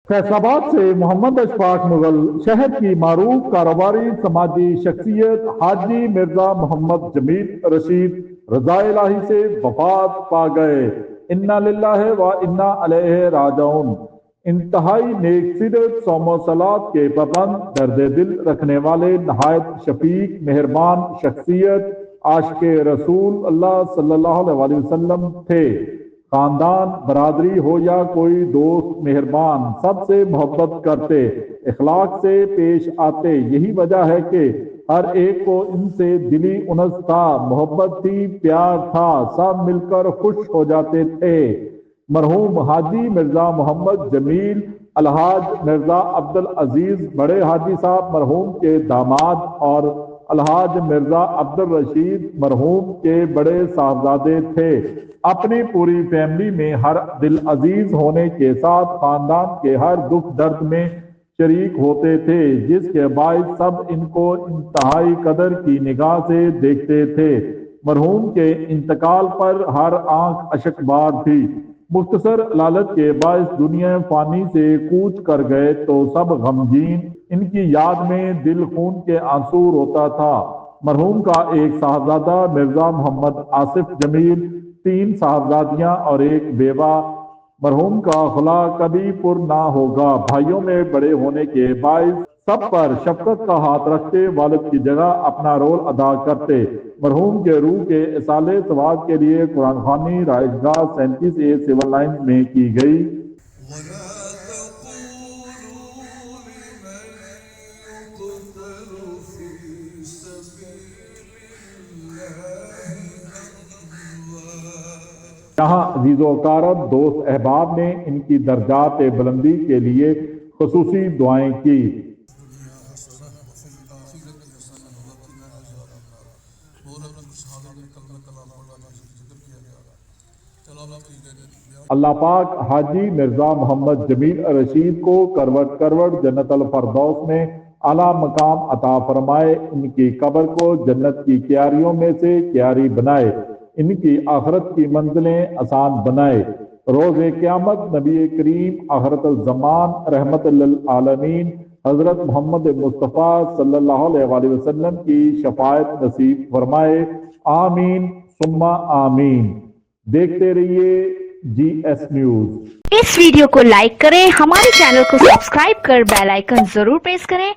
फैसलाबाद से मोहम्मद अशफाक मुगल शहर की मारूफ कारोबारी समाजी शख्सियत हाजी मिर्जा मोहम्मद जमील रशीद रज़ा इलाही से वफात पा गए। इन्ना लिल्लाहि व इन्ना अलैहि राजिऊन। इंतहाई नेक सीरत सौम सलात के पाबंद दर्द दिल रखने वाले नहायत शफीक मेहरबान शख्सियत आशिके रसूल अल्लाह सल्लल्लाहु अलैहि वसल्लम थे। खानदान बरादरी हो या कोई दोस्त मेहरबान सबसे मोहब्बत करते, इखलाक से पेश आते। यही वजह है कि हर एक को इनसे दिली उनस था, मोहब्बत थी, प्यार था, सब मिलकर खुश हो जाते थे। मरहूम हाजी मिर्जा मोहम्मद जमील अलहाज मिर्जा अब्दुल अजीज बड़े हाजी साहब मरहूम के दामाद और अलहाज मिर्जा अब्दुल रशीद मरहूम के बड़े साहबजादे थे। अपनी पूरी फैमिली में हर दिल अजीज होने के साथ खानदान के हर दुख दर्द में शरीक होते थे, जिसके बायस सब इनको इंतहाई कदर की निगाह से देखते थे। मरहूम के इंतकाल पर हर आंख अशकबार थी। मुख्तसर लालच के बायस दुनिया फानी से कूच कर गए तो सब गमगीन, इनकी याद में दिल खून के आंसू रोता था। मरहूम का एक साहबजादा मिर्जा मोहम्मद आसिफ जमील, 3 साहबजादियां और एक बेवा। मरहूम का खुला कभी पुर ना होगा। भाइयों में बड़े होने के बायस सब पर शफकत का हाथ रखते, वालिद की जगह अपना रोल अदा करते। मरहूम के रूह के इसाले सवाब के लिए कुरान खानी राइशगाह 37A सिविल लाइन में की गई। यहाँ अजीज़ो कारब दोस्त अहबाब ने इनकी दर्जात बुलंदी के लिए खुसूसी दुआएं की। अल्लाह पाक हाजी मिर्जा मोहम्मद जमील रशीद को करवट करवट जन्नतुल फरदौस में आला मकाम अता फरमाए। इनकी कब्र को जन्नत की क्यारियों में से क्यारी बनाए, इनकी आखरत की मंजिलें आसान बनाए। रोज़े क़यामत नबी करीम आखिरतुल ज़मान रहमतुल लिल आलमीन हजरत मोहम्मद मुस्तफ़ा सल्लल्लाहु अलैहि वसल्लम की शफाअत नसीब फरमाए। आमीन सुम्मा आमीन। देखते रहिए GS न्यूज़। इस वीडियो को लाइक करें, हमारे चैनल को सब्सक्राइब कर बेल आइकन जरूर प्रेस करें